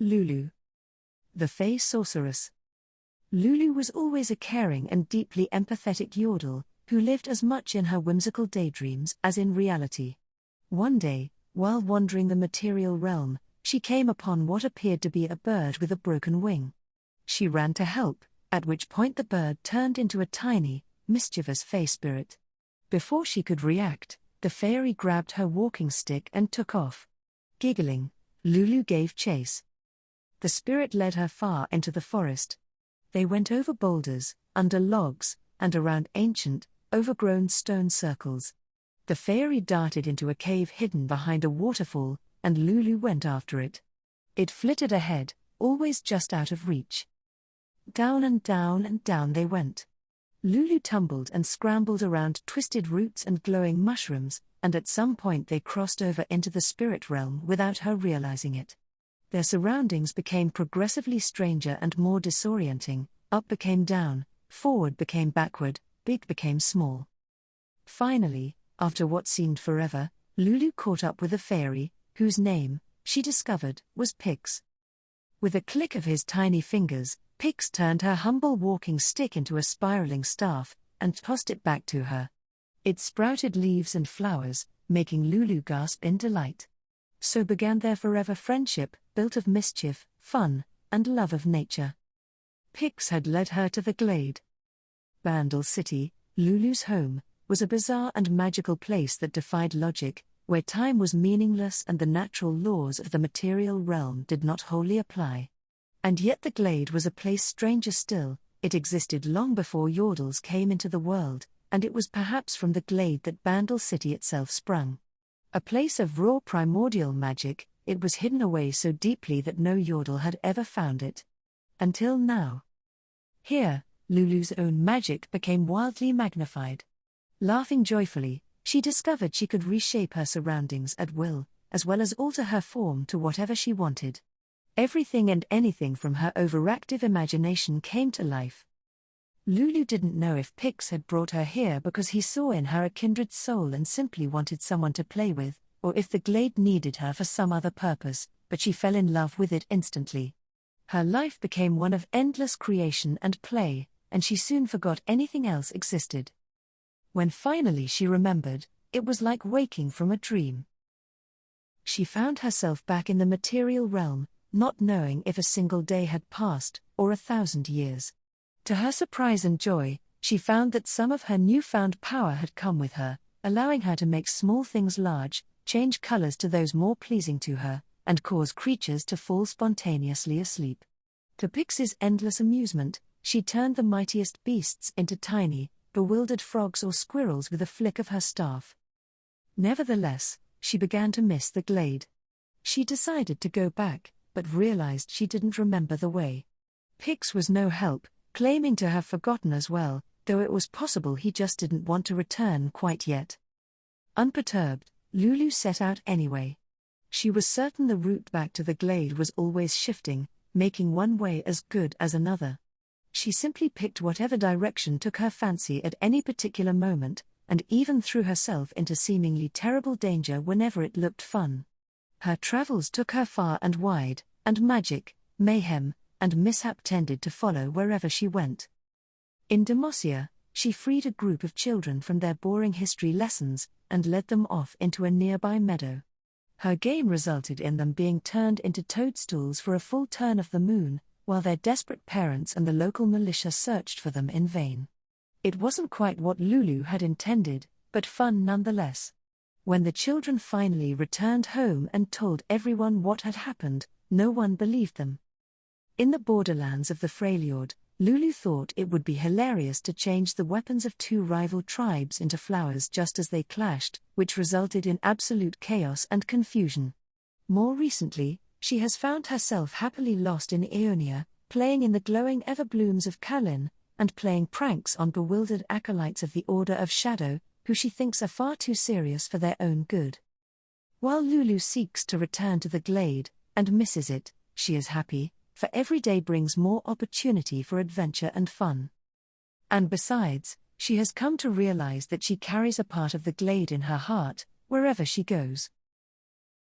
Lulu, the Fey Sorceress. Lulu was always a caring and deeply empathetic yordle, who lived as much in her whimsical daydreams as in reality. One day, while wandering the material realm, she came upon what appeared to be a bird with a broken wing. She ran to help, at which point the bird turned into a tiny, mischievous fey spirit. Before she could react, the fairy grabbed her walking stick and took off. Giggling, Lulu gave chase. The spirit led her far into the forest. They went over boulders, under logs, and around ancient, overgrown stone circles. The fairy darted into a cave hidden behind a waterfall, and Lulu went after it. It flitted ahead, always just out of reach. Down and down and down they went. Lulu tumbled and scrambled around twisted roots and glowing mushrooms, and at some point they crossed over into the spirit realm without her realizing it. Their surroundings became progressively stranger and more disorienting. Up became down, forward became backward, big became small. Finally, after what seemed forever, Lulu caught up with a fairy, whose name, she discovered, was Pix. With a click of his tiny fingers, Pix turned her humble walking stick into a spiraling staff, and tossed it back to her. It sprouted leaves and flowers, making Lulu gasp in delight. So began their forever friendship, built of mischief, fun, and love of nature. Pix had led her to the glade. Bandle City, Lulu's home, was a bizarre and magical place that defied logic, where time was meaningless and the natural laws of the material realm did not wholly apply. And yet the glade was a place stranger still. It existed long before yordles came into the world, and it was perhaps from the glade that Bandle City itself sprung. A place of raw primordial magic, it was hidden away so deeply that no yordle had ever found it. Until now. Here, Lulu's own magic became wildly magnified. Laughing joyfully, she discovered she could reshape her surroundings at will, as well as alter her form to whatever she wanted. Everything and anything from her overactive imagination came to life. Lulu didn't know if Pix had brought her here because he saw in her a kindred soul and simply wanted someone to play with, or if the glade needed her for some other purpose, but she fell in love with it instantly. Her life became one of endless creation and play, and she soon forgot anything else existed. When finally she remembered, it was like waking from a dream. She found herself back in the material realm, not knowing if a single day had passed, or 1,000 years. To her surprise and joy, she found that some of her newfound power had come with her, allowing her to make small things large, change colors to those more pleasing to her, and cause creatures to fall spontaneously asleep. To Pix's endless amusement, she turned the mightiest beasts into tiny, bewildered frogs or squirrels with a flick of her staff. Nevertheless, she began to miss the glade. She decided to go back, but realized she didn't remember the way. Pix was no help, claiming to have forgotten as well, though it was possible he just didn't want to return quite yet. Unperturbed, Lulu set out anyway. She was certain the route back to the glade was always shifting, making one way as good as another. She simply picked whatever direction took her fancy at any particular moment, and even threw herself into seemingly terrible danger whenever it looked fun. Her travels took her far and wide, and magic, mayhem, and mishap tended to follow wherever she went. In Demosia, she freed a group of children from their boring history lessons, and led them off into a nearby meadow. Her game resulted in them being turned into toadstools for a full turn of the moon, while their desperate parents and the local militia searched for them in vain. It wasn't quite what Lulu had intended, but fun nonetheless. When the children finally returned home and told everyone what had happened, no one believed them. In the borderlands of the Freljord, Lulu thought it would be hilarious to change the weapons of two rival tribes into flowers just as they clashed, which resulted in absolute chaos and confusion. More recently, she has found herself happily lost in Aeonia, playing in the glowing everblooms of Kalin, and playing pranks on bewildered acolytes of the Order of Shadow, who she thinks are far too serious for their own good. While Lulu seeks to return to the glade, and misses it, she is happy, for every day brings more opportunity for adventure and fun. And besides, she has come to realize that she carries a part of the glade in her heart, wherever she goes.